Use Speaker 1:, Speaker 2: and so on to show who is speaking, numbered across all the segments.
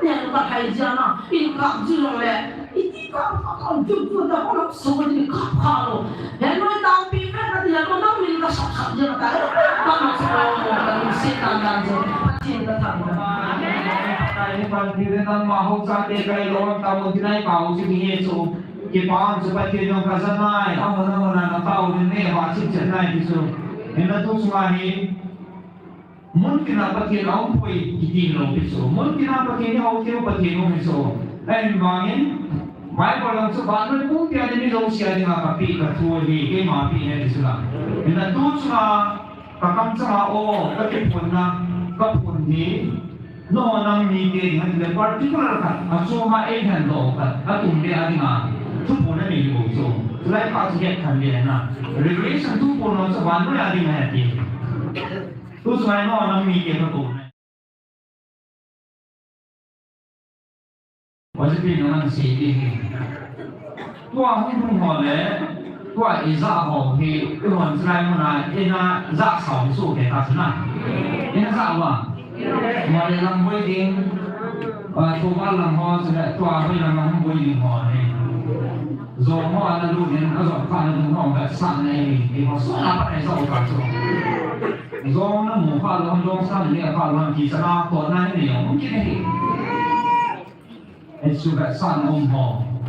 Speaker 1: nen ka thai jana in ka jilong le iti ka kon chu da ko so ni ka kha lo hen noi tao pi ka ti ko nam min ka sak sak jana ta ka ma so ka si ta na je tin ka tha
Speaker 2: Tại phần thì nên mà hôm sau thì cái đó tao muốn cái này bảo chứ cái số cái bảo chứ phải cái trong cái dân này ông nó tao đến đây họ chỉ chân này thì số nên là tôi suy nghĩ mungkin apa kita orang pun kita nak pisau, mungkin apa kita orang kita pun kita nak pisau. Dan bangin, mai kalau sebab tu pun tiada ni jauh siapa dengan kapi ketua di ke mapi ni di sana. Dan tu cuma kakam cuma kakek pun kapun ni, no nang ni ke dengan dia particular kan, asuma hand kan, atum dia ada ngah, tu pun ni jauh. Selain pasien kan dia na, regulation tu pun sebab tu ada ngah dia. Tu semua nó nằm mì kia nó tụt này, và cái nó nằm xì đi, tua không họ đấy, tua ý dạ họ thì cái hoàn sai mà là cái na dạ sáu số để ta thế nào, cái na dạ mà để làm vui tiếng, và tua ba làm họ sẽ tua hơi làm vui tiếng họ này, rồi họ là lúc này nó dọn pha nó họ phải sẵn này thì họ suốt là bắt này dọn cả rồi. Do nó mù pha lo do sao thì pha lo thì sao nó còn này thì không biết gì. Em suy nghĩ sao nó họ,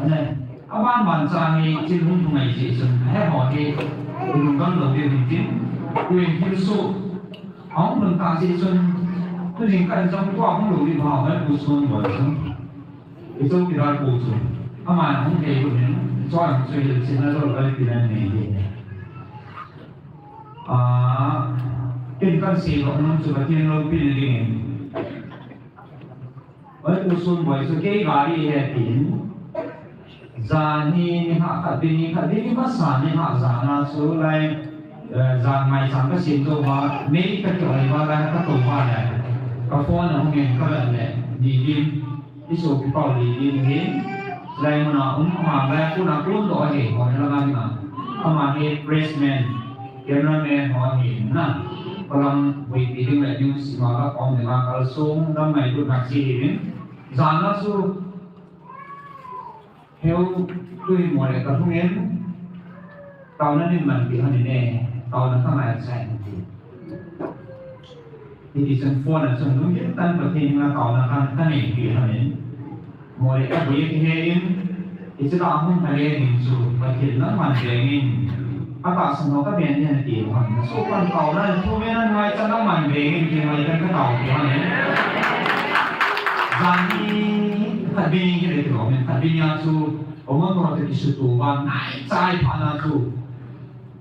Speaker 2: này, các bạn bạn trai trên vùng thùng này chỉ dùng hết họ thì dùng con đầu tiên quyền thiên số, ông mình ta chỉ dùng tôi chỉ cần trong qua không đủ đi vào hết bổ sung vào trong, cái số thì ra bổ sung, mà không thể được nên cho em suy nghĩ xem nó rồi cái này Kita sih kalau nak cuba kita lebih ni. Oleh usul boy, so kay gari hetin, zani hak kadini masa ni hak zana so lai zan mai sampai situ bah, mei kecuali bah ketua lah, kawan orang yang kerana di isu people di lai mana lah pun aku doa orang lagi mana, placement, cameraman orang nah. Orang waiting lagi news malah orang dengan kalsung dan itu nasi ini, jangan su, heo tuh mulai ketemu, tahun ini mandi ini, tahun ini kan saya nanti. Jadi semua dan semua itu kan berarti tahun kan ini, mulai kebiasaan itu tahun kalian itu berarti mandi ini. Apa semua kan biar dia nanti orang. Sopan kau lah, tu memang macam nama mandeng, dia macam kau dia ni. Jadi kadang kita tu, kadang tu orang orang tu isu tu, orang cai panah tu.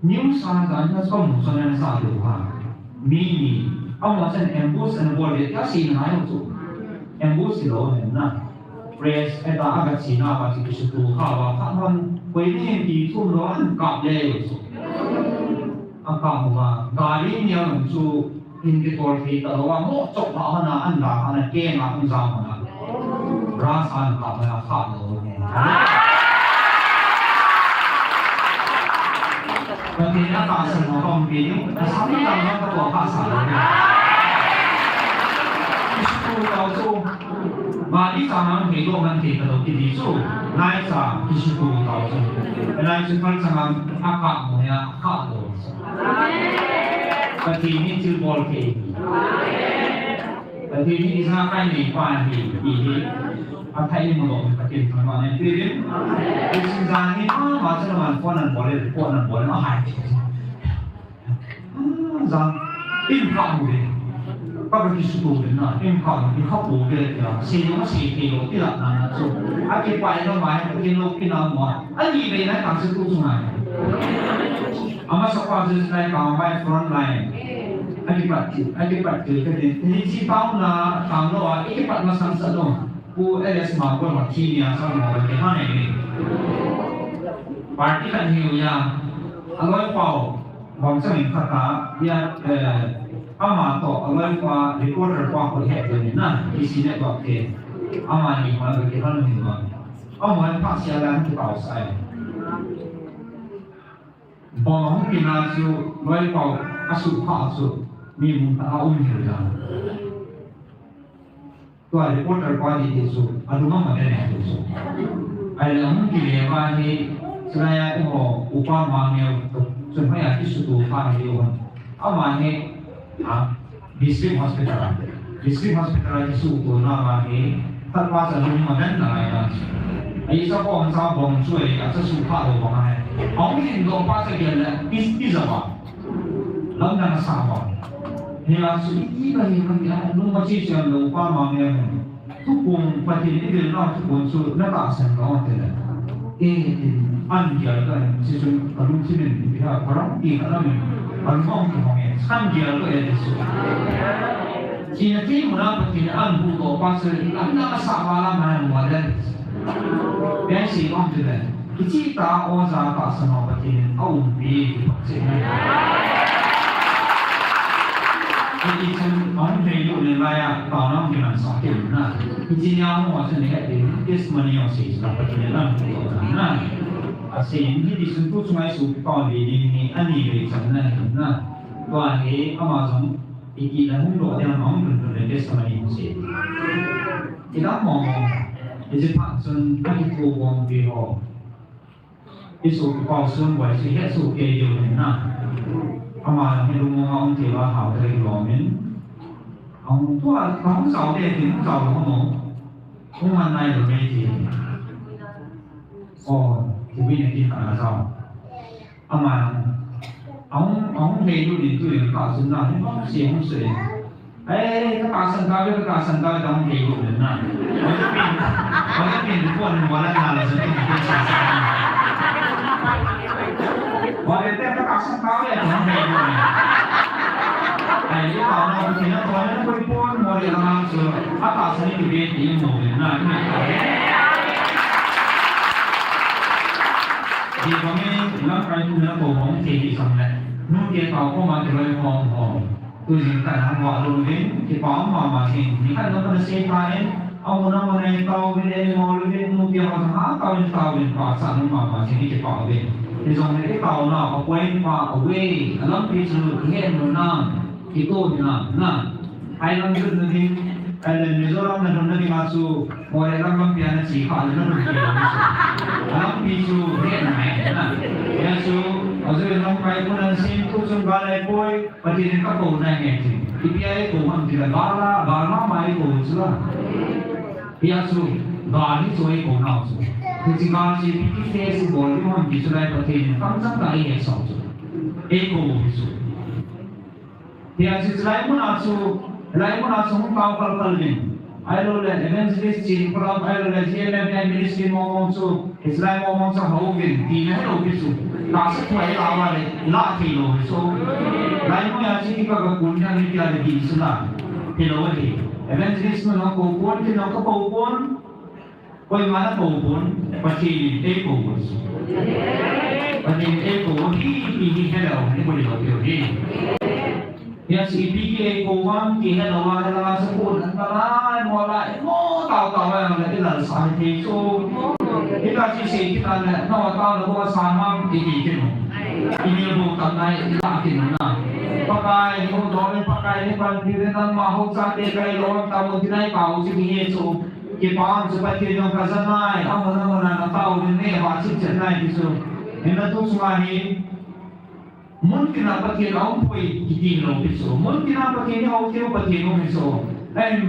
Speaker 2: News sangat semua musuhnya satu ha. Mini, awak macam embus and boleh, ya sih naik tu. Embus itu mana? Press ada agak Cina macam isu tu, ha, kan Waiting di tu orang kap je. Akak mah, gari ni yang tu indikator kita orang mau cok mana anda game aku zaman rasa kap mana kap tu. Bagi nak pasal orang begini, sama jangan ketua pasal. Isu kau tu. Mari jangan hidup nanti kalau kita itu naik sah isu kau tu, naik cepat jangan akak mulia akak tu. Berarti ini cirbol ke? Berarti ini sangat kain di pan ini, apa ini melong berarti mana ini? Isu jangan ini macam mana ponan boleh mahal. Jangan impah boleh. Kalau disuruh benar, impah ni kau boleh ya. Sehingga kilo tidak nak tu. Aku pakai nama, kilo nama. Ani benar tak sesuatu sungai. Amat sekolah sesuai kau main front line. Akibat kerja. Ini si tahu na tahu lah. Akibat macam sedang. Ku LS mampu mati ni asal mau bagaimana ini? Parti kan hiu ya. Aloi pau, bangsa ini kata dia ama to alai kwa recorder kwa ko he de na isi ne ko ke ama ni ma ke han ni ma ama pa sia la ki pao sai bo hong ki na su loi pao asu pa su ni mu ta um hi ja ตัวรีพอร์ตอร์ควาลิตี้สูอารมณ์มันเนี่ยสูไอ้เรื่องที่เรียกว่าที่สลายที่หัวอุปมาเนี่ยส่วนใหญ่ที่สุดตัวฟ้าเดียวกันเอามาเนี่ยdistrict hospitalที่สุดตัวน่ามาเนี่ยถ้าว่าจะรู้มันนั่นอะไรนะไอ้เจ้าของช่วยอาจจะสุภาพตัวบ้างไงเอาไม่ถึงตัวป้าจะเกิดเลยที่จะว่าแล้วนั่งสามวันเนี่ยสุดที่ก็ยังมันยังนุ่มมาชี้เชิญลูกป้ามาเนี่ยทุกคนปฏิทินเดินหน้าทุกคนสุดน่ารักสันติวันเลยอันเดียวกันที่สุดอารมณ์ที่เป็นพิธาพระอีกอันนึงอารมณ์ที่ของเองอันเดียวกันที่สุดที่มันปฏิทินอันผู้ตัวป้าสุดอันนั้นสามวันมันวันเดียวเป็นสิ่งของที่เดินที่ตาโอซาป้าสนองปฏิทินเอาบีใช่ไหมที่ฉันน้องเพลงอยู่ในวัยตอนนั้นที่มันสอนเก่งนะที่จริงแล้วว่าฉันเนี่ยเองที่สมัยนี้สิ่งที่ปฏิทินนั่นนะสิ่งที่ดิฉันพูดสมัยสุดตอนนี้นี่อันนี้เลยฉันนั่นนะตัวเองอามาสอนอีกอย่างหุ่นโดดเนี่ยน้องเป็นคนเรียนที่สมัยนี้สิ่งที่เรามองที่จะผ่านส่วนที่ตัววงเดียวที่สุดก็ส่วนไว้ที่แค่สุดเดียวเลยนะอามาให้รู้ว่าองค์เทวะเขาได้หล่อเหม็นเอาตัวของเสาเด็กถึงเสาของหนูของมันในหรือไม่จริงที่วิ่งที่ขาเสาอามาเอาเพลงดูดีตัวเองขาสุดหน้าให้มันเสียงเสียงถ้าขาสันตาก็ขาสันตาต้องเพลงดูดีนะมันจะเป็นคนวันละงานเราจะต้องเป็นสายวันเดียวถ้าขาสันตาเนี่ยต้องเพลงดูดีไอ้ที่เราที่นั่นตอนนั้นคุยพูดวันเดียวเราจะถ้าขาสันติเบียดยิ่งหนุ่มเลยนะที่ตรงนี้ร่างกายคุณภาพของที่ดีสำเร็จนุ่งเกี่ยวกับข้อมาที่เรามองตัวจริงแต่ทางว่าเราเห็นที่ป้อมมาสิ่งที่ขั้นตอนเสียไปเอาหน้ามันในเตาเป็นมอลเป็นนุ่งเกี่ยวกับหาเตาเป็นภาษาหนึ่งมาสิ่งที่จะป้อเป็นที่ตรงนี้เตาหน้าเอาไว้ป้าเอาไว้ลำพิจูเห็นหน้าที่โตนี่ไอ้ลำพิจูนี่ไอ้มิโซรัมนั่นนั่นที่มาสู่โมเดลลำพิจูนั่นสีขาวนั่นลำพิจูเห็นไหมนะยาสูAzo yang kaya pun nanti kucing balai boy, pasti mereka kau naik ni. Ipiai kau ham tidak bala mai kau sudah. Biasa gali soai kau nak su. Kucing gali si piti face body ham bicara pasti kancang kali ni sah su. Kau bisu. Biasa selain pun asu hum kau kalau ni. Ayo le evangelist ciri kalau ayo le GMM ministry ngomong su, Islam ngomong su hawin, di mana lo bisu. Kasih tuai lawan le, lah kilo bisu. Lain pun yang ciri kalau kunyah ni tiada di sana, kilo ni. Evangelist tu nak kaupun, kita nak kaupun, kau mana kaupun, pasti eko bisu. Pasti eko ini hello, ni boleh lakukan ni. Yang si PK kawan kita lawan dalam sepuluh antara mulai tahu yang ada dalam sahih itu kita sisi kita nak tahu bahwa sama ini bukan naik lagi mana pakai itu doang pakai ini pantiran mahu sahaja kalau orang tahu tidak tahu sih itu kita seperti yang kazanai orang tahu ini wajib jenai itu ini tu semua ini mungkin apa kita orang pun jadi orang itu, mungkin apa kita orang itu pasti orang itu.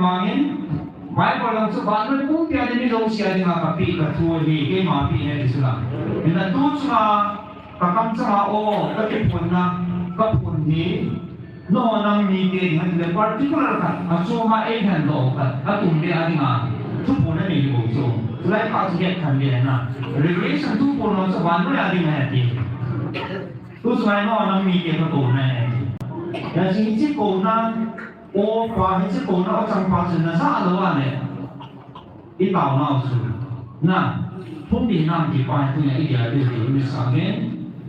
Speaker 2: Bangin, baik kalau sebanyak pun tiada ni orang siapa yang kapi ketua di kemah ni di sana. Ini tu cuma kakam cuma kapun ni, no orang ni dia dengan particular kan, cuma kan loh kan, atum dia ada mana, tu pun ni itu. Selain kasih kan dia na, regulation tu pun sebanyak ada mana dia. Tu semua orang mikir betul ni. Yang sini korang, orang ini korang macam pasal nasa ada ni. Ini tahu nak usul. Nah, pun di nama kita itu yang ideal itu misalnya.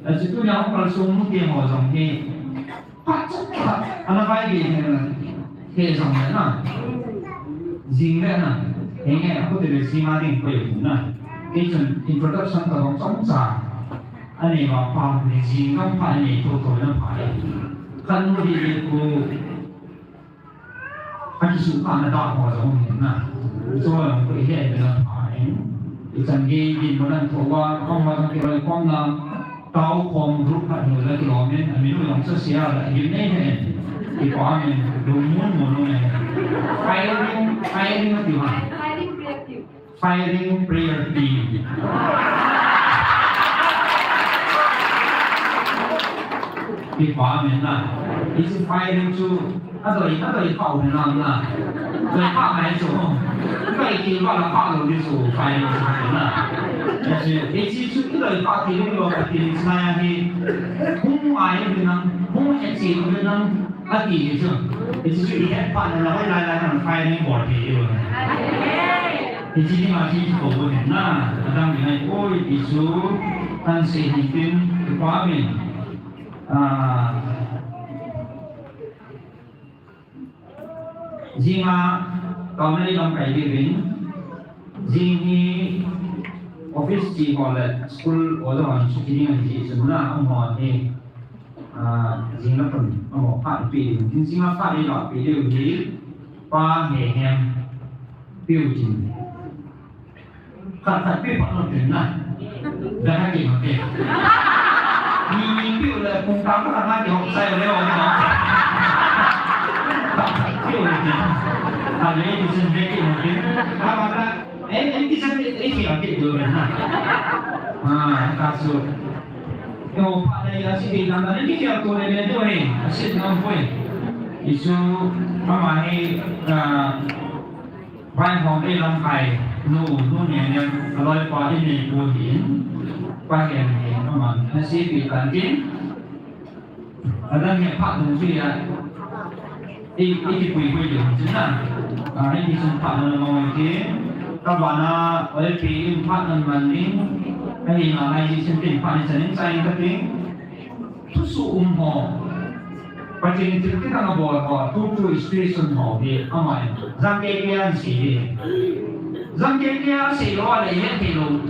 Speaker 2: Yang situ yang kalau semua dia macam ni, macam anak bayi ni, ni sama na. Zingga na, ini aku tidak simarin kau na. Ini introduction tentang somsa.อันนี้ว่าความจริงก็ภายในตัวนั้นภายขันดีกู他就是放在大火中间呐，所以会现这个牌，一阵机变不能说ว่าเข้ามาทำอะไรความงามเต้าคงรูปผัดหนูและกิโลเมตรมีรูปของเสียและยืนได้เห็นอีกความนึงดูมุ่นหมุนเลยไฟริงก็ถือว่าไฟริงเปรียบดีอีกความนึงน่ะอีกไฟริงชู那对泡很浪啦，对泡来说，对听话的泡路就是快乐是很啦。但是你只出一类泡听那个听是那样的，红爱的呢，红一次的呢，啊第就是，你只出一天泡的，然后来能快乐过去了。你只听嘛是做不成啦，当然係愛藝術，但是係點嘅方面riêng tao này làm cái gì vậy riêng thì office chỉ gọi là school ở đó là sự kiện gì sự là ông họ thì riêng là phần ông họ phát biểu riêng là phát đi là biểu thì qua nghề em biểu trình phát biểu phát nó chuyện này đã hay gì mà kể nhìn biểu là cùng tao có hai cái học sai rồi đó Ada yang bisa jadi mungkin apa bisa siapa itu kasus yo pada yang si bilang tadi kita tu lebih tu asyik nampak isu apa ni ban hong di lam kai nu yang kalau pada ini buatin bagian ni memang nasi bilang jin ada yang pak tu sih đi quỳ được chính là đi sinh phát là ngồi kia các bạn ở đây phí phát là mình đi hay là hay đi sinh tiền phát thì sẽ đến say các tiếng thu số hộ và trên thực cái thằng bò thu station hộ thì ông mày giang kia xì đó là hiện thì luôn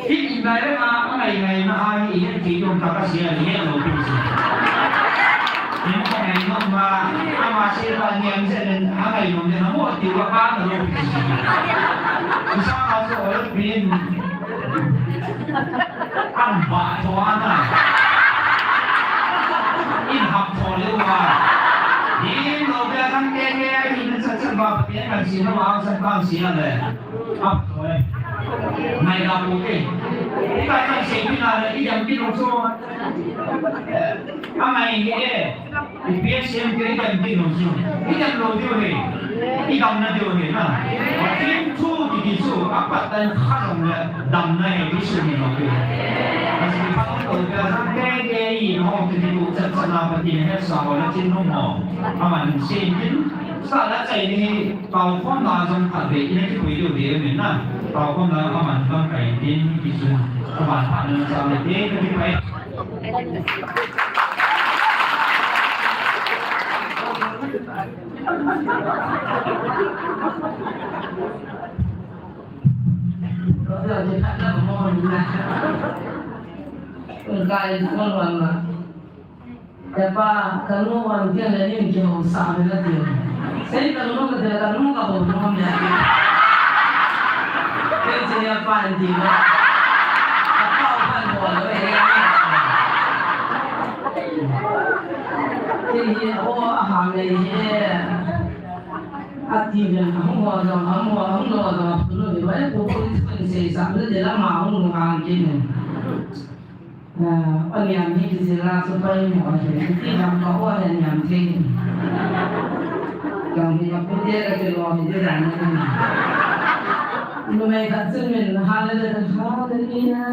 Speaker 2: ít này đó ngày nó ai hiện thì trong các xì là hiện rồi những cái này nó mà sẽ là nhận sẽ đến ngày nó sẽ nó một điều là ba là luôn sao nó sẽ ở bên ăn bạ cho ăn in học cho lưu mà đi rồi bây giờ thằng kia thì nó sẽ vào tiếng làm gì nó vào sẽ vào gì là học rồi này là ok cái cái gì như là cái dòng cái đồ số này nghe thì biết xem cái dòng cái đồ số cái dòng đồ tiêu hề cái dòng nó tiêu hề mà tiếng số thì cái số các bạn tên khác đồng là đồng này cái số này nó tiêu mà chỉ phát đầu cái thằng cái gì nó thì đủ chất sản phẩm thì hết sao nó trên không mỏ mà mình xem chính sao đã chạy đi vào con nào trong phản vệ cái quý điều đấy mình là vào con nào mà mình đang cải tiến cái số các bạn phản ứng sao để thế cái phải
Speaker 1: đó là cái khác là món này cái món lần làแต่ว่าการนวดที่อะไรนี่มันจะหัวสามเลยทีเส้นการนวดก็จะการนวดกับผมทำอย่างนี้เป็นเสียฟันทีละเข้าพันหัวเลยที่โอ้อาหารเลยอาทิตย์ละหัวจะหัวจะพูดเลยว่าพวกที่เป็นเสียสามเลยเดี๋ยวละมาหัวงานกินอันนี้ที่จะลาสุดไปหมดเลยที่ทำก็ว่าอย่างที่อย่างที่เราพูดเยอะก็รอที่จะอย่างนี้ไม่กันซึ่งเป็นฮาเลเลยฮาเลนี่นะ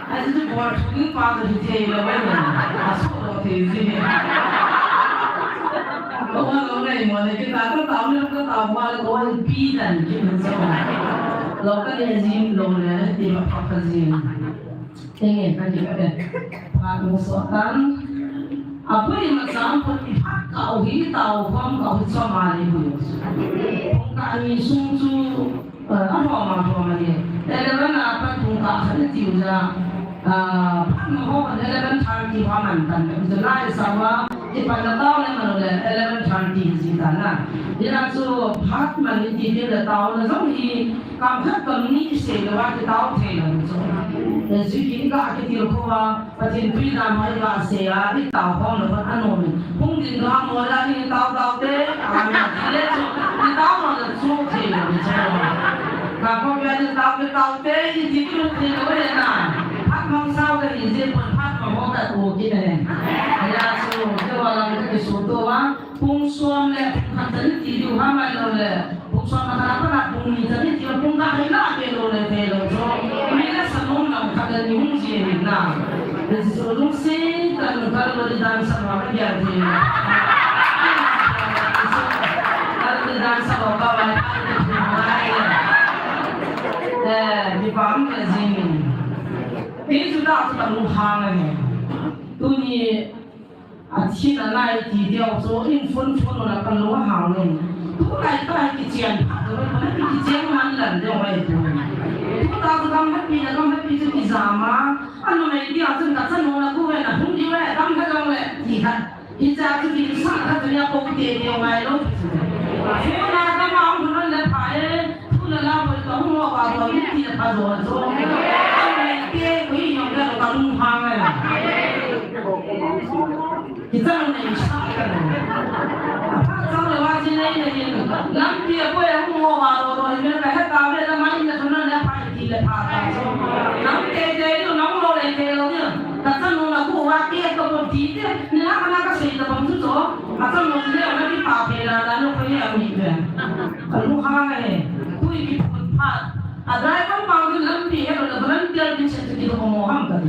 Speaker 1: ไอ้ที่บอกถึงความที่เที่ยวไม่เหมือนอาสุรที่สิก็ว่าเราในหมดเลยที่ตาก็ตามเรื่องก็ตามว่าเราว่าปีนั้นที่มันสมัยเราก็เรียนจิมลงเลยที่มาพักจิมingin kan juga ada pengusutan apa yang macam pihak kau tahu kamu kau sama ibu kami sungguh apa dia dalam apa tungkak ada tiada mau dalam cari paman kan jadi sama ipanda tao le manole 11:30 zitana ina so phat man ni ti le tao na zong hi kam khat kam ni se le wa ti tao the la so e ji ki ka ke ti ko wa patin tui na mai ga se a ti tao hong le an no mi hong din ga mo la ni tao te a ma le so ti tao no le so the le so ka ko ya ni tao te ti ti ti le na phat mong sao ke ni je pon phat ma ho da o ki ne ya so ke wa lang ke so to wa pung suam le phat tan ti du ha mai lo le pung suam na pa na pung ni tan ti pung ga hai la ke lo le te lo so mi la sa nom na ka da ni hung ji ni na de so lu se ka no ka lo di dan sa ma ya ti ka lo di dan sa ba ba ba di pam ke zin ni su da su da lu hang ne tu ni a chi na lai ti dio so in fun na kan lu hang ne tu lai ta ki chian ha do ba ki chian man lan de wai tu tu da su dam happy na dam happy su ki za ma anu mai dia sun da san no na ku we na hung ji we dam ka dam we ti ha i za tu ki sa ka tu ya ko ti de wai lo tu na da ma hu na le pa e tu na la bo ka hu wa ba do ti na pa do so Hang kita ni sakkan. Apa le wa jin nei ne yin. Lam ti ko ya mo wa ro me ka ha ka ve la mai na thona na pa ti le pa ta. Nam te de lu nam lo le te lo ni. Ta san no na ko wa ti ko ko ti te ni na ka na ka sei ta bam tu so. A san no le na ti pa pe la la no ko ya mi ve. Lu hang ne. Tu ki pa Adai kan panggil lampi ya kalau volunteer di situ kita ngomong kan.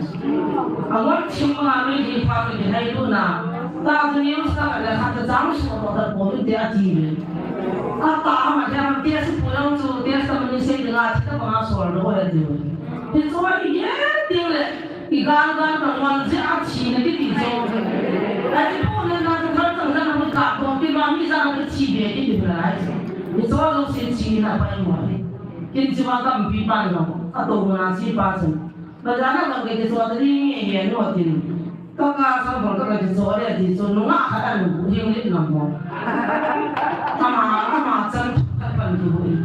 Speaker 1: Awak cuma ambil di pabrik di hari itu na. Tak dunia ustaz ada kata jamu semua terpolu dia tiada. Kata amat dia dia sepulang tu dia sama ni saya dengar kita pengasal doa dia. Itu orang dia tinggal ikan perempuan siap cina di tidur. Tapi pun nak terus terus nak kapal di mami sana kecil dia di belakang. Itu orang cina apa yang buat. Kita cuma kan pipan dong, atau nasi pasang. Bagaimana kalau kita suatu ini yang nuatin, kakak sama kakak kita suatu di sana nggak ada lu, yang ini nampak. Ama macam kapan tu?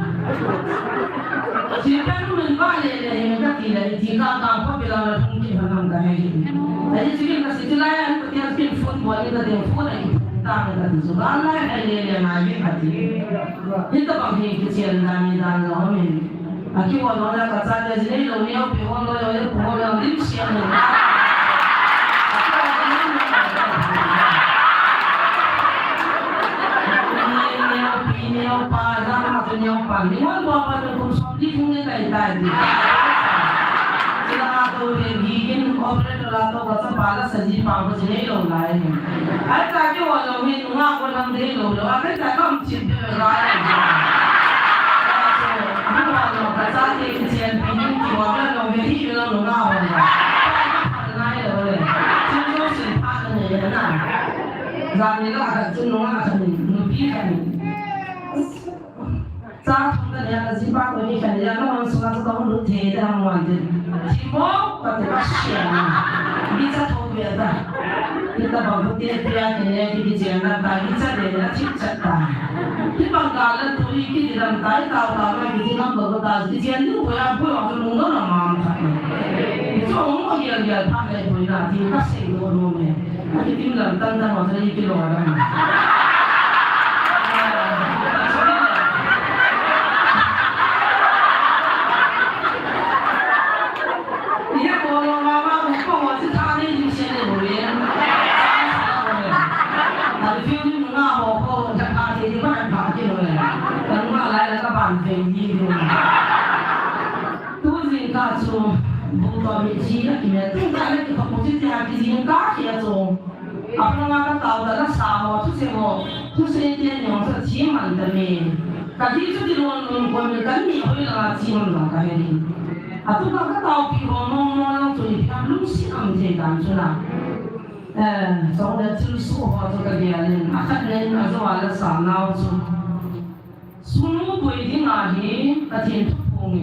Speaker 1: Jika lu menbalik yang kita tidak, jika kamu bilang mungkin orang kaya ini. Jadi jika kita selain kita spin football kita tengok football lagi. Tak ada tu, Allah yang naik hati. Kita bagi kecil dan orang ini. Aki orang nak kata jadi lo ni apa orang lo yang pun yang lim siang ni. Ni apa zaman atau ni apa? Ni orang apa tu pun sambil punya tadi. Kita atau gigin operator atau kata bala saji pangkat jadi lo lain. Ada je orang ni nungak orang ni lo. Ada tak kamu cinta orang. Kata kecil ini jualan orang ini orang orang. Naik le, cuma sempat ni na. Zaman ni lah cuma orang ni, lebih kan. Saat kita yang zibat ni kan, yang orang suka tahun lu tiada orang tu. Cuma kata pasien, kita tahu biasa. Kita bawa dia ni kita jangan kita dia cicak. Di Bangkalan tu ini dalam kai tahu kita nak berkata di sini tu boleh waktu nunggu nama kan. Itu orang yang pakai boleh nanti kasih orang ni. Nanti tinggal tanda masa ini kilo orang. Dia kalau mama bukan waktu tadi di sini boleh. Tapi film nggak mau jangan di mana pakai boleh. Kalau nggak lain kan bantai gitu. Tu sih kacu bukan biji lagi ni. Tinggal lagi komposit yang biji kaki tu. Apa nama tahu dah sama tu semua. Tu sendiri yang tu ciuman demi. Kaki tu di luar luar kan ni boleh lah ciuman lah kali ni. Atau kakak tahu pirono tu ni kan lu si ambil kan sudah. Soalnya terus suah tu kerjaan. Akan ni macam ada sana tu. Semua boleh dengahi kajian tu pun.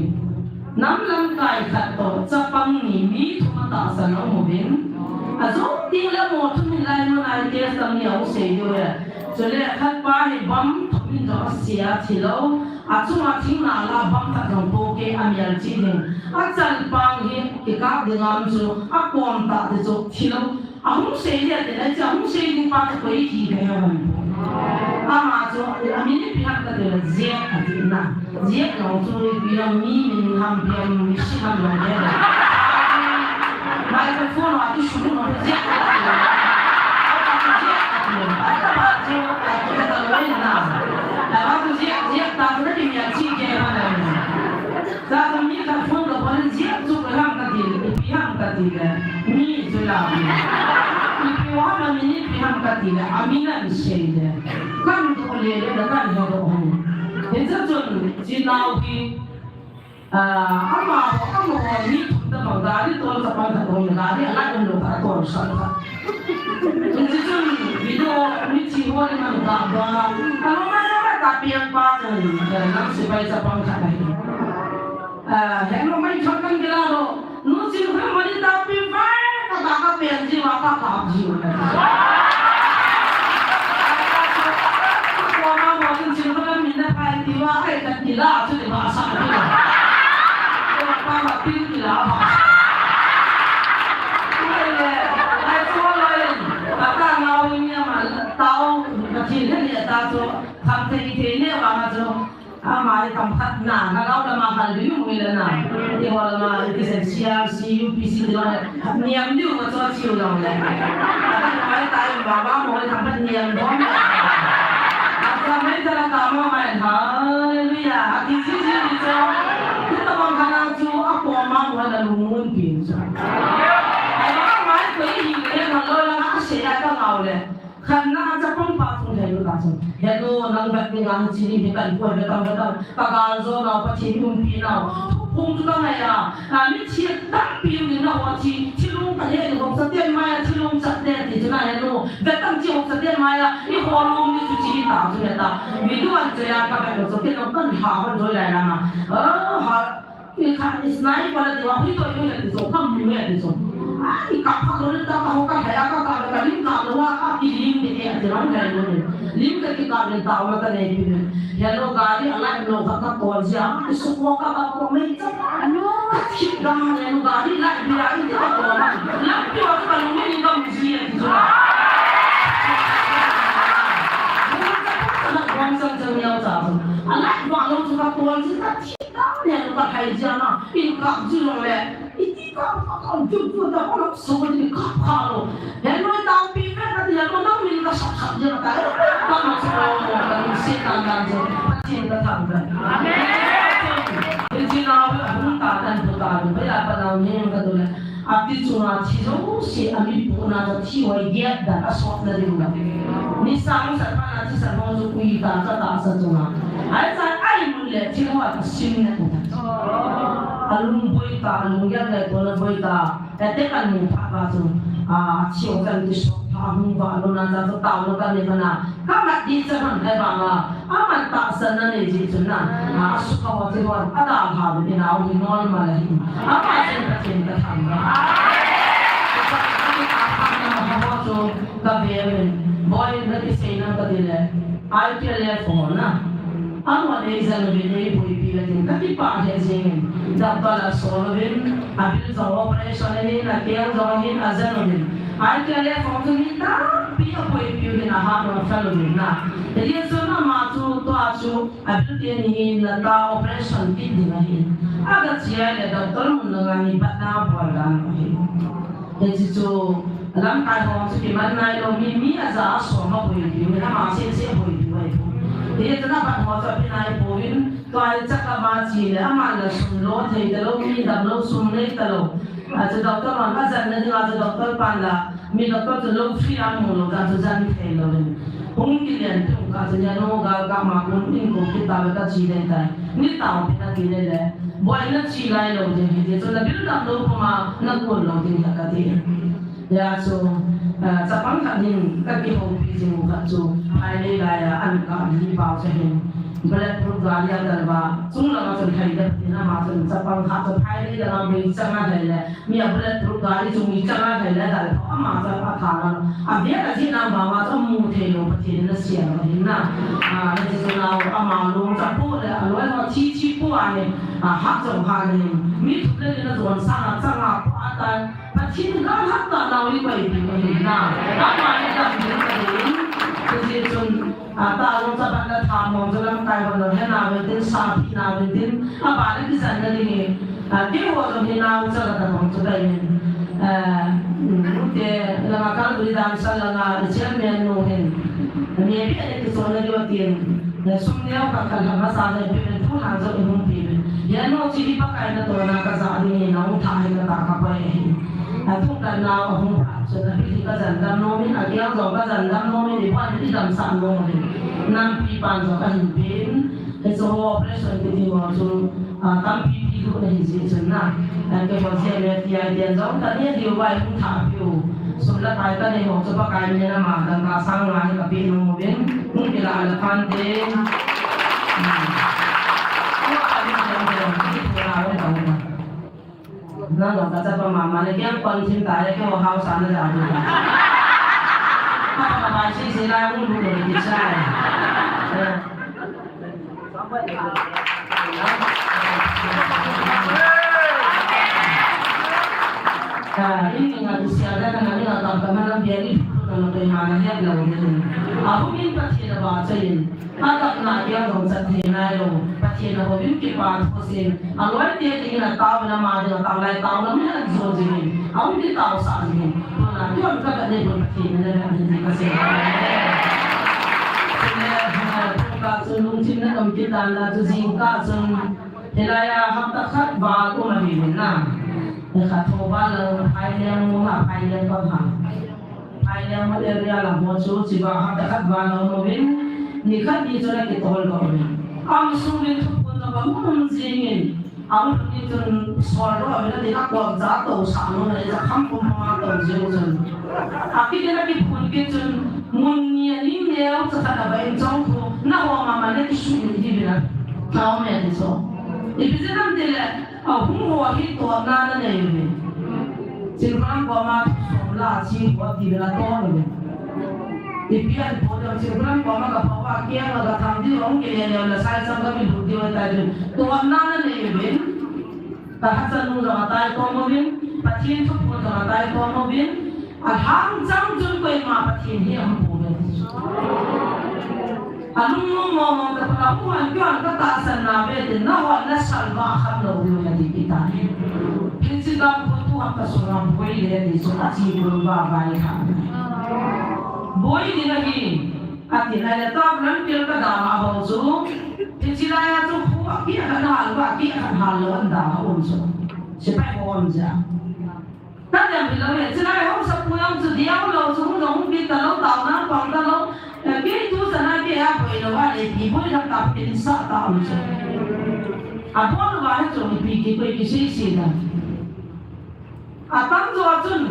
Speaker 1: Nam lang kai kat tu, capang ni mi tu mata sana mungkin. Azong ting la mo thumin lai mo na tes tam ni au sei yo ya chole khat pa hi bam thumin jo sia thilo achunga thing na la bam ta jong po ke amial chi ding a chal pang hi ke ka dingam chu a kom ta de jo thilo ahum sei le de la jam sei ding pa ko hi ki de ya ban ama jo amini pihak ka de la zia atina zia no chu bi ram mi min ham bi am mi shi ham lo de microphone waktu syukur orang siap ada baju kita lain nam waktu siap tak boleh dimiliki siapa mana saat ini telefon kepada siap juga ham tadi pihak tadi ni jelas ni pihak ini pihak tadi amina bisa kan boleh dengan orang itu tu jinau ki ama ni Tentang gari tuan sampai ketemu gari, anak yang lupa tuan sana. Jadi tu video ni cium dengan gambar. Kalau mana tapi yang pasang, nak supaya siapa yang ini. Yang ramai cakap gila lo, nu cium mana tapi mana kata penji maka kabji. Kalau mau cium mana minta kai tiwa, kai kan gila tu di bahasa gila. Kalau pilih gila apa? Tahu kecilnya dia tahu sampai ini orang tu amai tempat na kalau dah mahal dulu mula na di orang itu sesia CUPC dia niam dulu macam siu orang le tapi mai tahu bapa mau tempat niam dong apa mai cara kamu mai haleluya hati sisi itu kita mengkanan tu apa mau ada lumun pinsa ayah mai pergi dia kalau nak saya tak mau le karena aja pempat itu kasih. Itu nangkat dengan sini kita buat betul-betul. Kakak zona apa cium pinau, pun juga ya. Kami citak piu na wajib cilung kaya itu setiap maya cilung setiap itu na itu. Betul cilung setiap maya. Ini kolom itu cerita sudah. Itu aja ya kakak itu setiap kan hawan jual lama. Ini kan isnai pada diwaktu itu kamu itu. Kapal orang tak tahu kan saya kan lim kapal wah lim ni jangan kaya ni lim kita kapal tahu macam ni hello gari anak lo kakak kolja semua kakak komen kita hello gari lah biar kita komen tapi waktu kalau ni kita mesti itu anak bangsa jauh jauh anak malu juga kolja kita hello kakak jana ini kapal le Kau jumpa dah orang semua jadi kapal. Yang mana tahu pihak nanti yang mana minta sah je nak tahu. Kamu semua orang setan dan cinta tangga. Amin. Jadi nak buka dan buka. Bila pada orang kata le, abdi cuma cium si abdi pun ada cium dia dan asal dari mana. Ni sama sama nanti sama tu kuih tak cuma. Ayat ayat mulia cium apa simnya tu. Alung boita, alung yang le bola boita, kan ni apa tu? Cium kan tu pahung alung nanti tu tahu kan ni mana? Kamat di sana bangga, amat tak sana ni di sana. Suka waktu tu ada apa ni nak awak normal lagi. Apa cinta tangga? Apa tu kabirin? Boy nanti saya nak kata I telefon na. Ang wala isang binay po ipilatin katipahin singin. Dapat solvin, abil sa operation ni nakiang zohin azanin. Ay kaya fongin ta piya po ipilin aham ng fellow na. Jadi sana matu to asu abil tinihin na ta operation kidinahin. Agad siya le doktor mo nang ipat na po Jadi tu alam kaya mo sa kimanay lo mimi asa aso mo po ipilin na masisi po ipilin. Dia kenapa motor pinai poin? Tuai cakap macam ni, amal sunlo, jadi kalau ni dalam sunle kalau, ada doktor mana zaman ni ada doktor panda, mi doktor tu lo free amu lo, ada jadi kalau ni. Pungkilian tu katanya no gagak makun ingko kita berkat cinta. Ni tahu kita kira le, boleh nak cilai lo jadi dia tu lebih dalam lo pema nak pun lo jadi katanya. Ya so. Sapang kami kaki hobi jemu kacau, hari raya angka di bawah sehingga berat perut galia darba sungla macam hari dah tina macam sapang kata hari dah kami sangat lele mia berat perut gali cumi sangat lele darba ama macam akaran abia kasih nama macam mutelo petina siapa hina nanti sunau ama long campur le alwal macam cici puai hak jom hari mi tu le na tuan sangat sangat puatan petina kan hatta nawi bayi hina ama ni dah begini jadi sun ta long sa banda tham mong sa lam tai ban he na ben tin sa phi na ben tin ba le ki san na ni ke ho so he na u sa ka mong sa dai men te la ma ka du dan sa la na che men no hen ni bi ne ki so na di wa tien sum ne ka ka la ma sa ne pe tu ha zo hum pi ya no chi bi pa kai na to na ka sa ni na u tha he na ta ka pa he thúc đàn nào ở vùng so na pi ka zan dam no min a kia zo ka zan dam no min ni pa ni dam sa no min nam pi pan zo ka hin pin e so operation ti ti wa so tam pi pi ko ne hin se na ke ho se le ti ai den zo ta ni di wa hu tha pi u so la kai ta ne ho so pa kai ni na ma dan ka sang la ni ka pi no mo ben mu ki la ala pan de那我在这帮妈妈的，给关心大家，给我好山的人。爸爸谢谢来，我录的比赛。ini nggak disiarkan karena ini nggak tahu kemana biar itu nama kemana ya bilang gitu. Aku ingin pasien bacain. Ada nak dia dong setiap lo, pasien aku ingin kipas pasien. Aku dia ingin tahu nama dia, tahu lagi tahu nama dia jual jadi. Aku ingin tahu sahaja ini. Nah, dia bukan ada yang pasien ada yang pasien. Kasun lungsin na kampitan na tusing kasun hilaya haptakat bago mabibin na. Nakatoba lang pailang mga pailang pagha. Pailang material ang moso siba haptakat bago mabibin nikat dito na kitol ko rin. Ang sulit po na ba mo zingin. Ang dito swaldo abila di ako zato sa ano na sa kampo mga to zingin. Aki din na kipun kitun munya ni neo sa tanabayin ko na wa mama ne kishu ni bila tao me diso ibise nam dele hu wa hi to na na ne yumi sirpan ko ma la chi ko di bila to ne ipian po da sirpan ko ma ka pa wa kia ga tham di ong ke ne la sai sam ga bi du di wa ta ju to na na ne yumi ta hasan nu ga ta ko mo bin pathin thu po ga ta ko mo bin alham jang jun ko ma pathin hi am po ne alung mo ka pakapuan ko ang katasan namin din na wala salva ka daw yung kita. Kasi daw po ito ang kasurang boy din so siguro babay ka. Boy din lagi at inalatab lang pil ka daw ako so sila ya to po aki ka na halwa aki ka halwan daw so siya po siya. Tadi ang bilang sila ay sa puyang sa diablo so kung kita lo tao na pang talo cái tu sana cái apa itu ada di boleh dapat pinsa tahu je. Apa tu bahasa tu pergi pergi sisi dah. Atang tu acun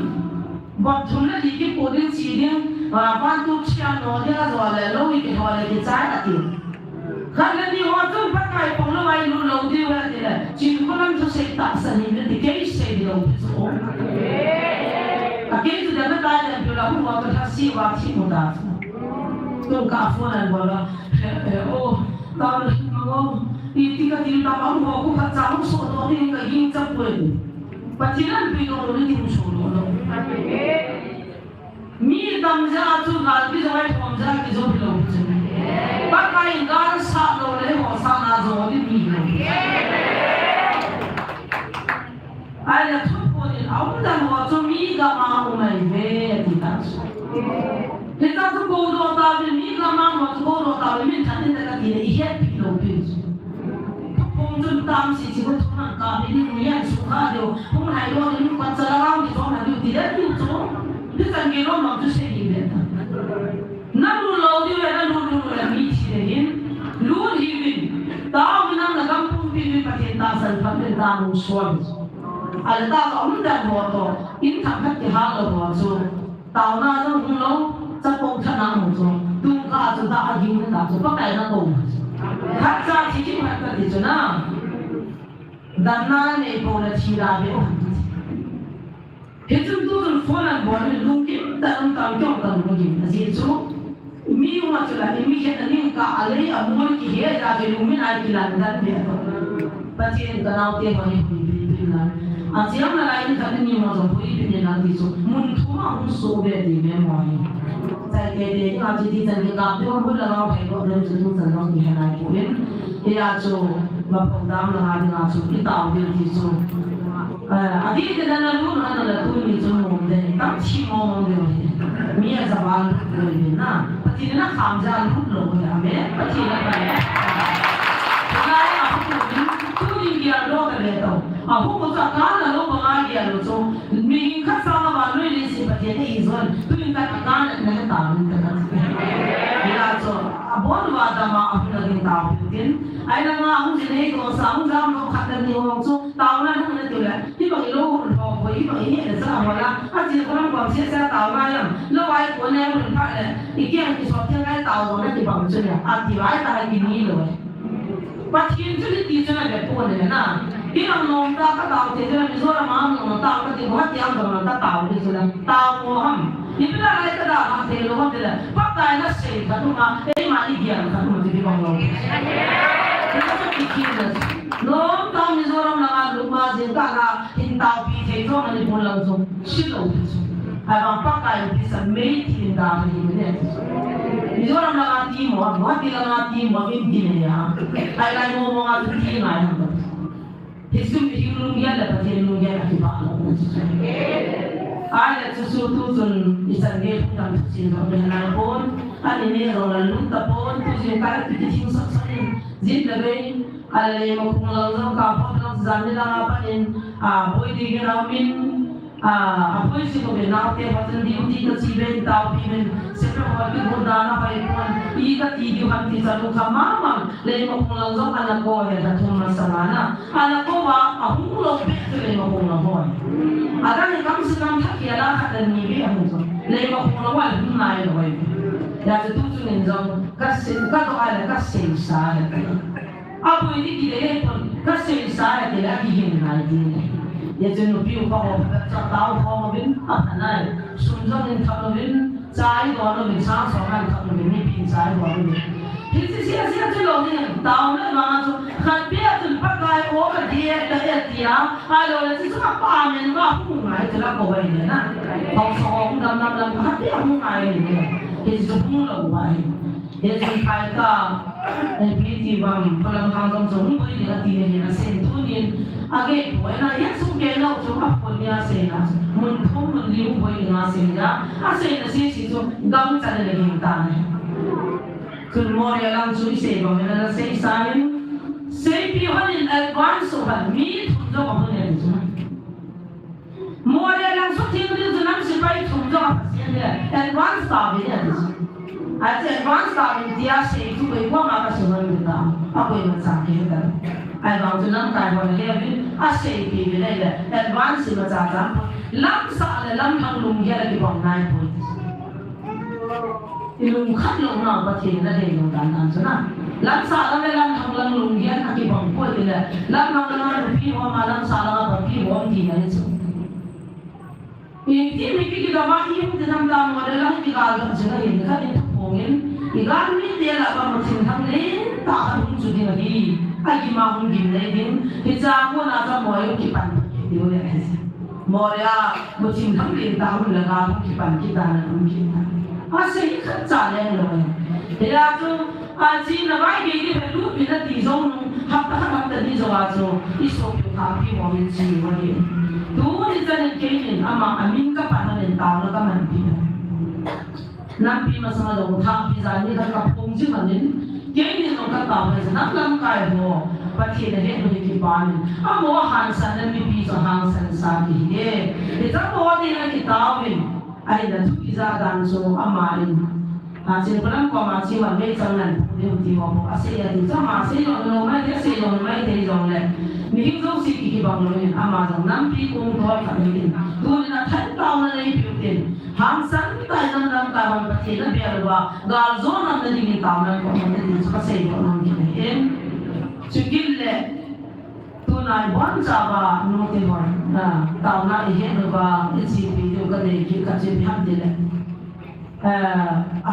Speaker 1: buat jumlah dikit podin sini, bantu siapa orang tu ada lalu itu ada di sana tu. Kalau ni orang pakai pengeluar itu lalu dia ada, jika orang tu setak seni dia dikait seni lalu tu. Akhirnya tu dia berkata bila orang tu kasih waktu muda. Kung kaafuan wala oh tawag mo iti ka tinatawag mo ako katsawag solo ni kaging tapwed patinan pinoro ni tim solo no mi damja tu galbi zawai pomja ki zo bilo pakai gar sa lo le ho sa na zo ni mi ai la thupo ni aunda mo zo mi ga ma o mai ve titas kita tu bodoh tahu ni lama waktu bodoh tahu ni tadi dekat ini iya pilo pilo. Pungsun tam si cikgu tuhan kami ni yang suka dia, pun hai lo ni kuat selarang di sana dia tidak itu, dia kan kira maksud saya ini. Namun lo dia ada lu misi dia, lu hibin, tahu mana nak kampung pilih pakai tasan pakai tamu suami. Ada tahu orang dah bodoh, ini tak pakai hal bodoh, tahu nada lo. Sa pong thana mo so tung ka so ta aging na so pa kai na to khát ra thì chịu hạt cái gì nữa đàn na này bố là chỉ là béo hết chúng tôi rồi phone là bố là lung kim tao tao chọn tao lung kim là gì chứ mi mà cho là mi hiện là mi cả lấy ở mua cái gì ra cái lung mi ai cái là người ta bắt chuyện cái nào tiền bao nhiêu bị là chỉ là lại cái cái nhiều mà rồi bị là gì chứ muốn thua mà muốn số về thì mấy mọi tại cái đấy là chỉ là cái làm cho muốn là nó phải có được sự tuân thủ cái này của mình thì là cho mà phong đam là hai người cho cái tạo điều gì cho đi cái đó là luôn là tôi mình cho mồm đấy tắm chi mồm đấy mi là zaman rồi na thì nó khám ra lúc lâu rồi à mấy thì là vậy cái là tôi đi kia đâu cái đấy đâu không có cho cá là đâu có ai kia đâu cho mình khách sang là bạn nuôi đi xem cái này rồi tôi mình cái cá là nó tạo nên cái là cho bốn vài năm mà ông là cái tạo tiền ai là mà ông chỉ này có sáng ra mà khách là nhiều ông cho tạo ra nó là là thì bằng lô họ với bằng ý là sao mà là chỉ có làm quảng sẽ tạo ra nhá lô ai của này mình phải là ý kiến thì số tiền cái tạo rồi nó chỉ bằng chân là thì ai ta hay kinh rồi bắt kiến cho đi cho này để buồn này nè khi mà nông ta các tạo thì cho nên số là mà nông tạo cái gì hết tiền rồi ta tạo thì số là tạo mua hầm nhưng bây giờ lại cái đó làm thế luôn thế là bắt tay nó sẽ cái mà cái mà đi kia cái mà thì bằng nông cái đó là cái gì nông tạo thì số là lúc mà gì cả là hiện tạo bị thế cho nên buồn lòng rồi xin lỗi ai bằng bắt tay thì sẽ mấy tiền đào thì như thế ví dụ là team một thì là team một bên team này ha ai lại mua một cái team này ha thì sự việc luôn kia là cái luôn kia là cái bảo ai là sự tu tuần isang cái cũng làm chuyện đó để làm bốn anh này rồi là lúc tập bốn tu chuyện cái thì chính xác xác zin là cái ai mà cũng là do cả phong làm giảm là apa nên bôi đi cái nào mình apa sih kau benar tiap hari di uji kesiben tahu pimen seperti waktu berdana baikkan ika tidur hati satu kamar lema pulang anak kau ya datang masalahna anak kau aku lebih tu lema pulang kau ada yang kamu sedang tak kira dan nibi aku lema pulang wal naik lagi ya itu tu nenjau kasih kau ada kasih saya apa ini kita pun kasih saya tidak ingin lagi ya jenuh piu kau tahu kau mungkin apa nai sunjang yang kau mungkin cai kau mungkin sang songan kau mungkin ni pin cai kau mungkin itu sia-sia tu loh ni tahu ni mana tu kan biar tu pakai orang dia kalau lah tu cuma pamen kau mungai tu lah kau ini na kau song dam hati aku mungai ni itu pun lah itu kai ka PT bang pelang kangkong jong boleh dia tiada na sentuhin age buena ya sungke na jong apun ya sena mun thong mun liu boleh na sena asena si tu gam chale lagi ta kun moria lang chui se bang na se sain se pi hon in advance so han mi thum jo bang ne tu moria lang so ting ni tu nam se pai thum jo advance ta bi ne at advance kami dia say tu kay ko nga kasunod kita ako yung sakit ay bang tu nang tayo na heaven asay bibili advance si matata lam sa lam hang lungya lagi bang nai po ilung khat long na pati na de yung danan so na lam sa lam hang lang lungya lagi bang po ila lam hang lang pi wa malam sa lang pi wa di na so ini mikir kita mati yung tinamdam mo lang tigagan sila hindi ka din ngin igan mi dia la ba mo tin thang le ta kan chu din ni ai ki ma hung gin le din hi cha ko na cha mo yo ki pan di wo le mo ya mo tin thang le ta hu la ga ki pan ki ta na hung gin ta a se hi khan cha le lo he ya chu a chi na bai ge ni lu bi na ti zong hap ta ni zo a zo i so ki ta pi mo min chi wo ni tu ni cha ni ke ni ama amin ka pa na le ta na ka man pi nam pi ma sa lo tha pi za ni ka pong ji ma nin ke ni no ka ta ma sa lam kai ho pa thi de he no ki pa ni a mo han sa na mi pi so han san sa ki he de ta mo ni na ki ta win ai da tu ki za dan so a ma rin a chen pa lam ko ma chi ma me chang nan de ti ho a se ya ti cha ma se yo no mai de se yo mai de yo le mình giống xí kỳ bằng rồi mà rằng năm pi cũng thôi phải tiền tôi là thân tao là lấy biểu tiền hàng sáng tại năm năm cả bằng bát tiền là bèo và gà zone năm là đi tao là có một cái gì có xây dựng năm cái này em chừng lệ tôi nói bốn giờ và nô tiền rồi tao là đi hết rồi và cái gì video cái này cái gì ham tiền lệ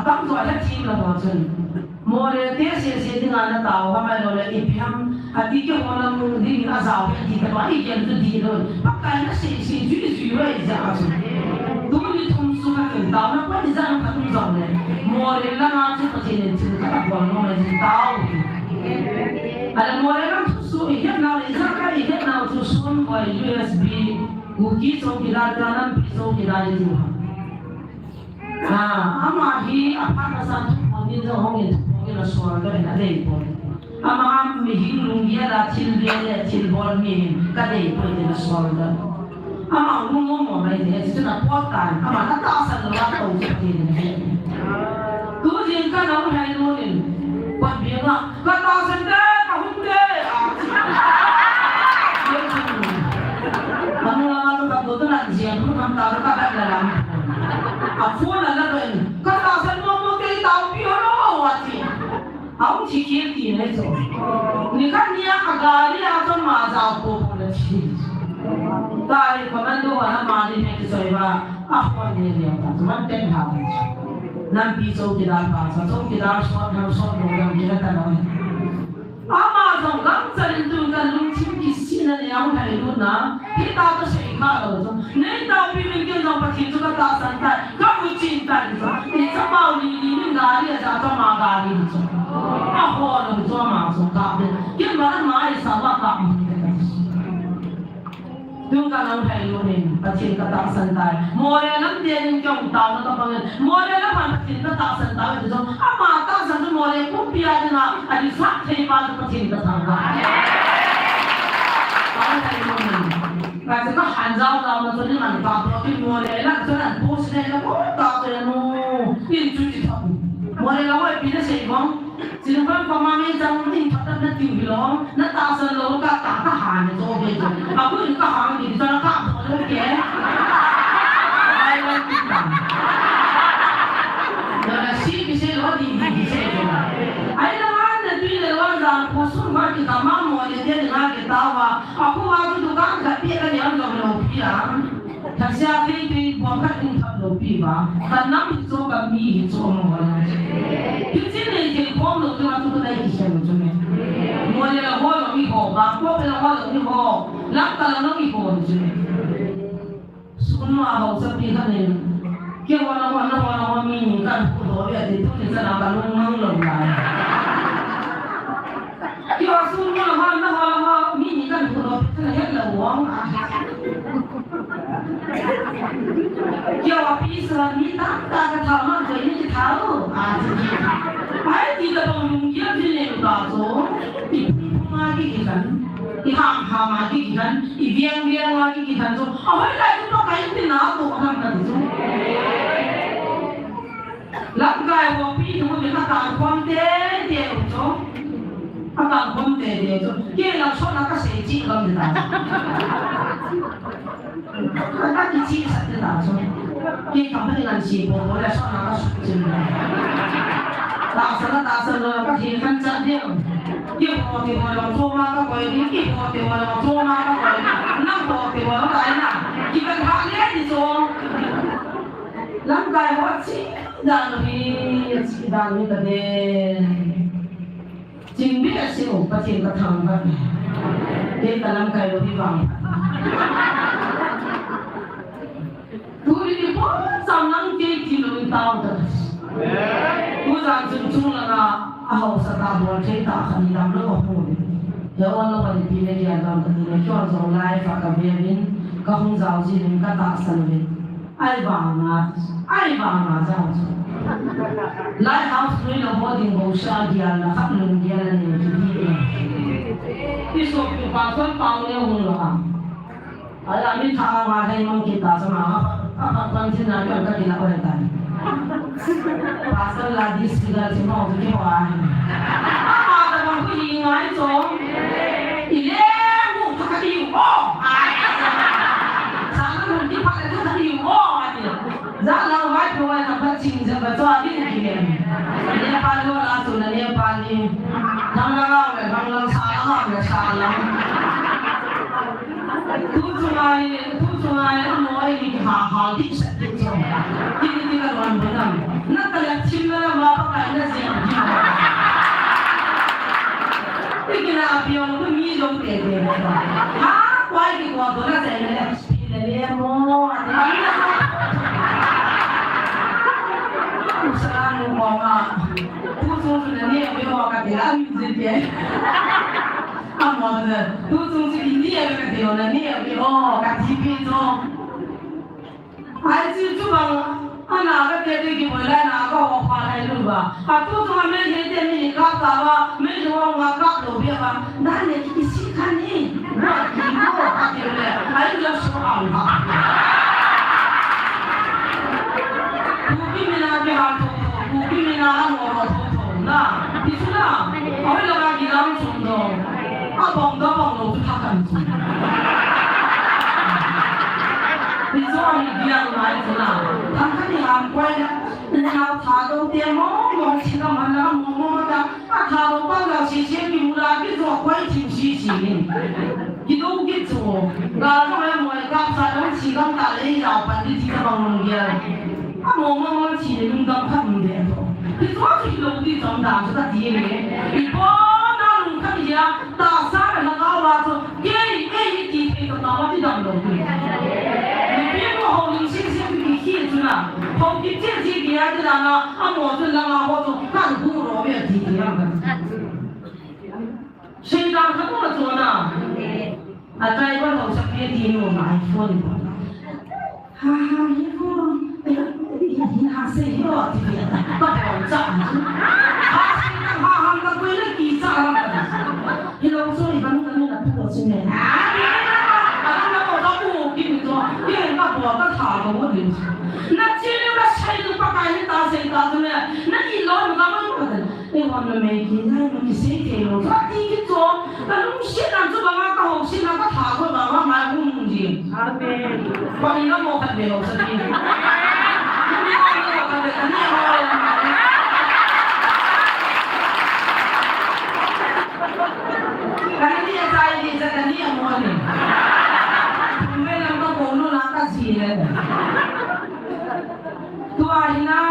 Speaker 1: tao rồi hết team là một chân mua để tiếc sẽ đi ngang tao hôm nay rồi ít ham đi cái hôm nào đi ngang giàu thì cái đó ý kiến tôi đi rồi bắt cái nó sẽ duy vậy ra tôi đi thông số cái tao nó có đi ra nó không giống này mua để là nó chỉ có thể nên chỉ có các bọn nó là chỉ tao mua để nó số hết nào để ra cái hết nào số xuống vào USB cookie số cái đó là số cái đó gì ama hi apa san ni zo hong ni la so ga na dei po ama mi hi lungi la til bol mi ka dei po ni la so ga ama mo mai de si na po ka ama na ta san la to ji ti ni tu jin ka na hai no ni pa bi nga ka ta san de ka hum de anu la ma ka do na ji anu kam ta ka ka la la phone là rồi các tao sẽ mua cái tàu phiếu đó hoặc gì ông chỉ kiếm tiền đấy rồi你看你啊个你要做马扎波的去tại có mấy đứa là mà đi này rồi mà con này nhiều cả chúng mình tên hào nam pi châu cái đàn bà châu cái đàn số đồ làm gì đó ta nói mà trong lắm dân chúng ta luôn chim cái xin là nhau này luôn na khi tao có sẽ khá ở trong nên tao bị mình kêu trong bát thiên chúng ta san tại các vị chín tại rồi thì sao bao đi những gà đi ra cho mà gà đi cho họ là cho mà cho cả đi cái mà nó nói sao mà cả chúng ta làm hay luôn nè bát thiên các ta san tại mua để lắm tiền trong tao nó tao bằng mua để lắm bát thiên các ta san tại thì trong mà ta san cho mua để cũng bia đi na anh phát thêm bao bát thiên các thằng đó và sẽ có hàng rau rau nó cho nên là tao cái mua để là cho nên post này là có tao cái nó in chú chỉ thằng mua để là vậy bây giờ sẽ không chỉ là con mà mình trong tin thật là tiêu bị lo nó tao sẽ lo cả hàng này cho bây giờ mà cứ những cái hàng thì cho nó cả nó kén ai lên tin rằng rồi là cái sẽ lo đi sẽ rồi ai là tuy là lo rằng cuộc sống mà cái tao mà mua để để là cái tao và aku waktu tu kan tak pihak kan yang jom lopi lah. Tak siapa itu bukan intap lopi bah. Tanam itu kami itu orang. Kita ni jadi kaum tu waktu tu dah kisah macam ni. Mulai lah orang ni ho, bapa lah orang ni ho, lak kalau ni ho macam ni. Semua hal seperti ni. Kau orang ni kan kudo dia itu ni sana kalau mang lah. Kau semua hal ni kan kudo kita ni lah uang. Kau bisa ni tak tahu mana jadi tahu. Ai tidak mungkin jadi tahu. Lagi kita, ham lagi kita, biang lagi kita tu. Awak lagi tu kain ni nak tu orang kan tu. Langkai wapi tu kita tak konten dia tu. Akan konten dia tu. Kita nak soal nak seji kalau kita. Kita dici saja dah tu. Kita kampai dengan si bodoh dia soal nak seji. Tak salah, kita kan jadi. Kau hati orang tua nak kau ini, kau hati orang tua nak kau ini, nak kau hati orang lain nak. Kita tak lihat di sana. Langkai wajib dan ni tadi. Jimbi asyik pasti kita tangkap. Kita langkai lebih bang. Tuli ni pun sangat kecil tahu dah. Tuhan cuma lah. Aku setabur cerita kami dalam lokasi. Ya Allah pada pilih dia dalam dunia. Kau jangan live agak biarin. Kau jauh sini kata sendiri. Ai bangat jauh. Live house ni lah boarding bosa dia lah. Kamu dia lah ni jadi. Isok pasal tahu ni orang. Ayah ni thang macam mana kita sama. Apa penting nak kita tidak boleh tanya. Pasal lagi segala semua tu keluar. Apa tu orang tu ingat tu? Ile muka 啥了？突出来，我一好的身体中，这个乱不乱？那个人听了我不敢那些这个那边我米中点点的，他怪给我做那些人，皮的么？不是那种光啊，突出是你也没有个别的名字点。啊，我的，突出是你也个别的，你也没有个地皮中，还是就帮。哪个爹爹给回来，哪个我花来路吧？突出还没天天你搞啥吧？没什么我搞路边吧？那你去细看你，我对不对？还有叫说好了。不比你那边好不比你那我那，你说呢？我为了把你当中的，帮就他干什么？你说你这样来着啦？他看你很乖的，然后他都点我吃到满了么的，他都帮到谢谢你啦，给做乖挺谢谢你，你都给做，那种人我刚才我吃刚打了一老板的几个帮农业，我吃的用到看不见了，你做起楼的长大是他爹的，你帮那种看见打三人的高娃子，给一地配的高娃子当楼的。好，你先给写出来，好，你这些给孩子让我这让我做干部罗越体一样的，谁让他这么做呢？在外头是别听我买说的，哈哈，一副你还是有这边的，到我这儿，哈，那为了比赛了，你老说你把那个破进来，我的他的我的，那今天那谁都不敢去打谁打什么？那你老不干嘛的？你我们没给，那你谁给了？他第一做，那弄现在做妈妈搞，现在个他个妈妈买工具，把你那么很没有实力，你好你好的，你好。你也在意这个你也摸的。ตัวนี้นะ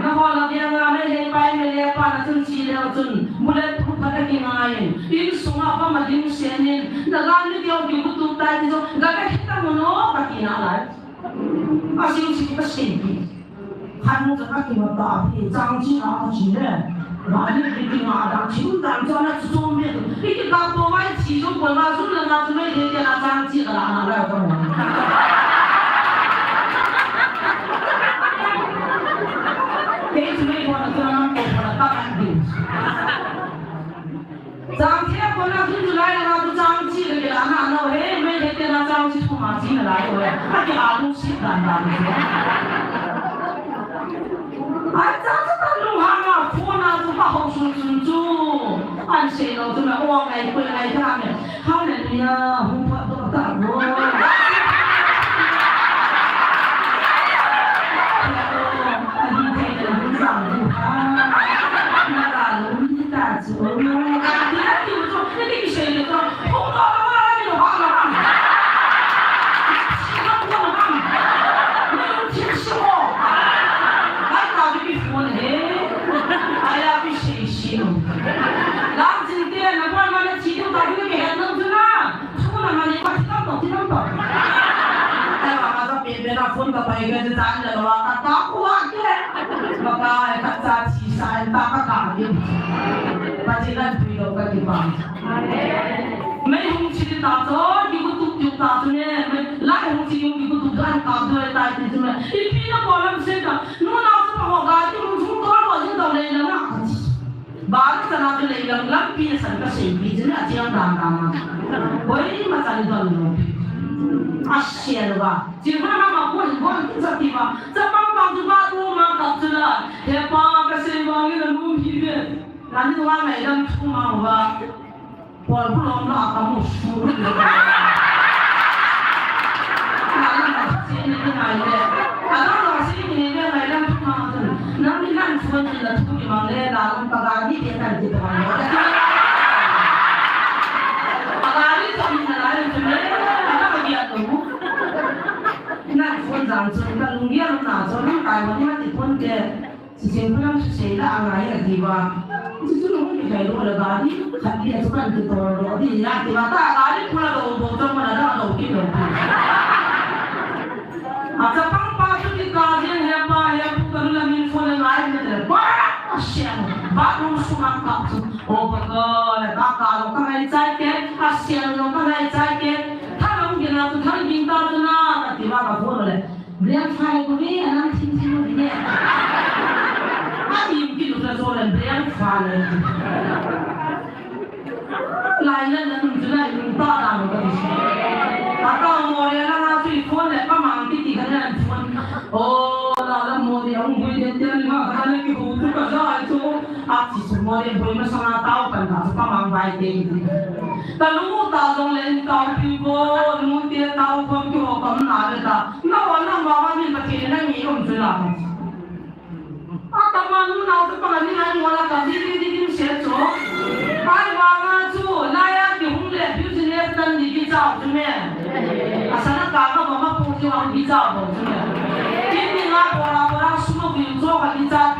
Speaker 1: นครเราเดียงไม่เลยไปไม่เลยปานจนชีแล้วจนมุเลทุกข์กันกินง่ายยิ่งสูงอ่ะป้ามาดิ้งเสียนินแต่การนี้เดียวอยู่กุตุตายที่สุดก็แค่คิดแต่มันโอ้ปะกินอะไรอาชีพชีวิตก็เสี่ยงปีใครมันจะกินมาตาพี่จางจีน่าก็จีเลยร้านนี้กินมาดังชิมดังจานนั้นจะต้องมีอีกการตัวไว้ชีวิตคนมาสุดเลยนะจะไม่เดียวนะจางจีก็ร้านอะไรก็ไม่给准备过了，就让给我了，大干净。张天过来，孙子来了，他就张记了给他拿到，哎，每天给他张记出马进来回，他家都是干的。哎，张子他弄下嘛，婆那就把好处存住，按谁了，这么往来回来他们，好人呀，红花多大我。คนต่อไปก็จะจานเลยว่าตาขวานแค่ก็ได้ขัดจานชีสายตากระขาดิปัจจุบันพี่เราก็ดีบ้างไม่หุ่นชีตาโต้ยิ่งตุกยิ่งตาตัวเนี่ยไม่ไล่หุ่นชียิ่งตุกด้านตาตัวตายที่ตัวเนี่ยอีพี่เราบอกแล้วเสร็จแล้วนู่นเอาตัวหัวกาที่มันทุ่งตัวเรายิ่งตัวเลยนะบ้านจะน่าจะเลยลังพี่สันก็เสียพี่จะเนี่ยเจียงดังดังมาเฮ้ยมาจากตัวนู้น啊，写了吧？结果他妈过这地方，这帮子把我妈搞死了，也帮个谁帮那个路皮的，那你话买张出嘛我，我不能拿他们输了。那现在买的，那老师你那买张出嘛子，那你看出你的出去嘛的，那我们大家一点点就帮我。Anh rằng chúng ta lùng nghĩa lúc nào cho nó cái mà đi mà thì quân kia chỉ xem nó sẽ là anh ấy là gì mà chứ chúng nó không bị cái đó là cái đi khát đi chúng ta thì tổ đó thì ra thì mà ta cái đi cũng là đồ bộ trong mà là đồ kia đồ à cho băng ba chút đi cả riêng em ba em cũng cần là mình phun lại nên là quá xem ba cũng xuống ăn cặp ô bà cơ là ta cả nó cái này trái cái à xem nó cái này trái cái thằng ông kia là thằng kinh ta cho nó thì ba bà phun rồi Brian Fry của mình anh xin xin lỗi nhé anh im kia lúc đó rồi Brian Fry lại lên là chúng ta dùng ta làm cái gì à tao ngồi là nó suy phun này có mang cái cái này phun ô là ngồi ông vui đến trên mà cái này cái hũ cái đó chú à chỉ số ngồi vui mà sao tao cần cả có mang vài tiền ta lúc tao dùng lên tao kêu lúc tiền tao không kêu cầm nào đấy ta nó mà mình phải cái này mình không chơi làm à tao mà lúc nào tao còn đi ăn ngồi là cái gì sẽ chỗ ai vàng chú này cái hũ này business tân đi cái cháu chứ mẹ à sao nó cả nó mà phụ cho ông đi cháu rồi chứ mẹ cái gì mà bỏ ra số tiền cho cái đi cháu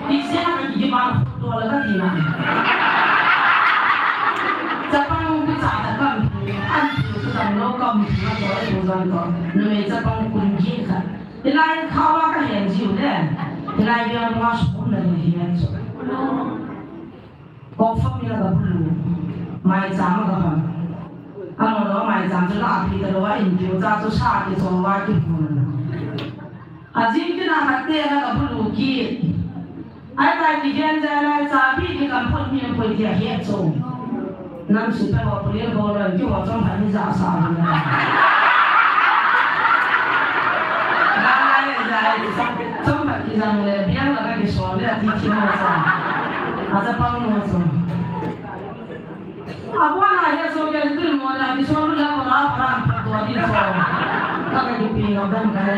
Speaker 1: đi xem cái gì mà đồ là cái gì nàyจะต้องพิจารณากันอันที่สุดแล้วก็มีมาตัวเองด้วยกันเลยจะต้องคุ้นคิดกันที่ไรเขาว่าก็เห็นอยู่เนี่ยที่ไรเรื่องว่าสมเลยเห็นสุดพอฟังมีอะไรบ้างไม่จำก็ฟังอันนั้นไม่จำจะลาพิจารณาอินทิวจะจะชาติสมว่าที่พูดอาจริงที่น่าหัดเตะแล้วก็พูดกี่ไอ้ใจที่เห็นใจอะไรจะพี่ที่กำพูดมีคนที่เห็นส่งนั่นสุดท้ายว่าเปลี่ยนโบราณที่ว่าต้องผ่านนิจสารเลยได้ต้องแบบที่จังเลยเพียงแล้วก็ที่สอนเลยที่ที่มาสั่งอาจจะฟังมาสั่งอาว่าอะไรเนี่ยส่วนใหญ่ที่มันอะไรที่สอนแล้วก็รับฟังตัวที่สอนก็ไปดูปีนเอาดังกันเลย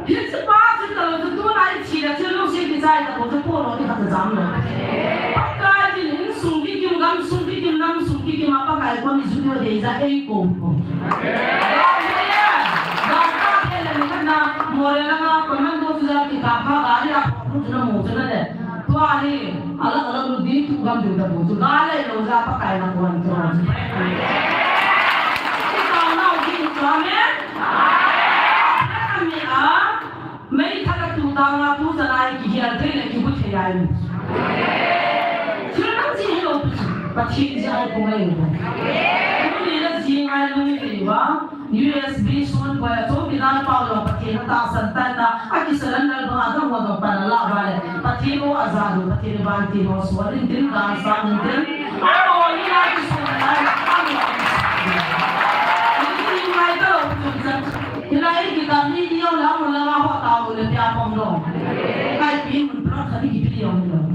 Speaker 1: ที่จะป้าจะเติมตัวไหนฉีดจะลูกเสียที่ใจแต่ผมจะพูดเราที่เขาจะจำเลยsungki kim apa kaya ko mi studio de za e ko Gata hele ni kana more na nga comment do za ki ka ka gari a ko na mo na le to ani alag alag lu di tu gam de da bo to gale lo za pa kaya na ko an to ka na o ki to me mi a me tha ka tu da nga tu za nai ki hial the le ki bu the ya ni but he is all going. Only the seeing I know USB soon by a topi non power, but he not Santana, I kiss a landal brother was a panala, but he was Azadu, but he wanted him was what in Dinka and Santin. Oh, he likes to he like it, and he don't know what I will be up on long. I been brought a big on them.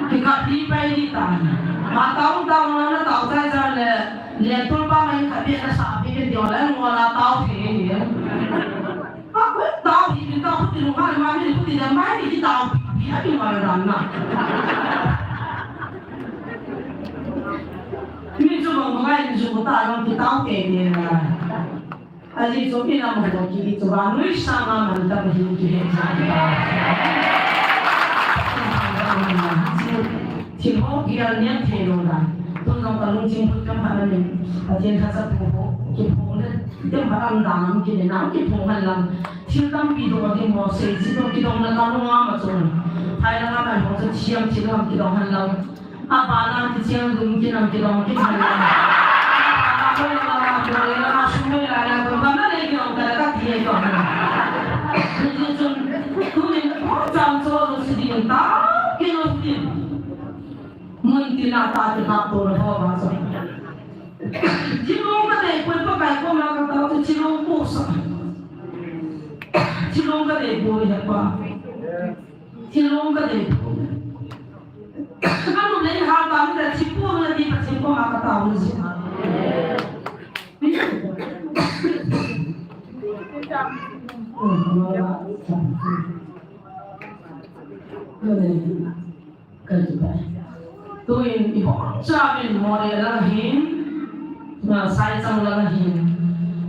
Speaker 1: He got deep by the time. Mà tao nó tao ra ra là tôi ba mình phải biết là sao biết điều đấy ngoài là tao thì à quyết tao thì tao không tìm được mà mình không tìm được máy thì tao biết đi ngoài là nè mình chụp một cái mình chụp ta trong cái tao kể đi là anh đi chụp cái nào một cái gì chụp anh nuôi sang mà mình ta phải hiểu cái gì thì họ kia nhớ thế rồi là tôi không có lung chim tôi không phải là mình ở trên tháp sắt phố cái phố đấy không phải ăn đàn cái này nào cái phố hay là thiếu tâm bị đồ cái mỏ xây chỉ có cái đồng là cao luôn mà rồi hay là mình họ sẽ chiêm chỉ có cái đồng hay là à bà là cái chiêm dùng cái đồng cái hay là tôi là chúng tôi là tôi cảm thấy cái đồng cái các thứ đó thì chúng mình chọn cho rồi sẽ đi ta cái nó tiền mình tin là ta chỉ học đồ là hoa mà sao chỉ luôn cái này quên có bài có mà cái tao chỉ luôn cố sao chỉ luôn cái này bồi hết qua chỉ luôn cái này cái lúc này học tao mình chỉ bồi là đi bắt chỉ có mà cái tao mình gì cái gì vậy tôi đi bỏ cha mình mò để là hiến mà sai trong là hiến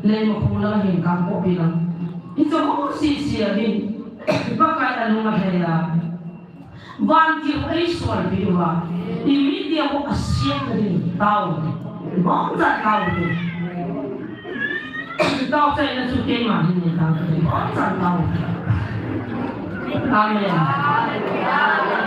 Speaker 1: เลยมาคงlang hin kampo bilang ito mo sisiyahin bakit ano nga kaya van ki ay swal biwa imedia mo asyik din tao bangsa tao din tao sa ina suke ma hindi tao bangsa tao amen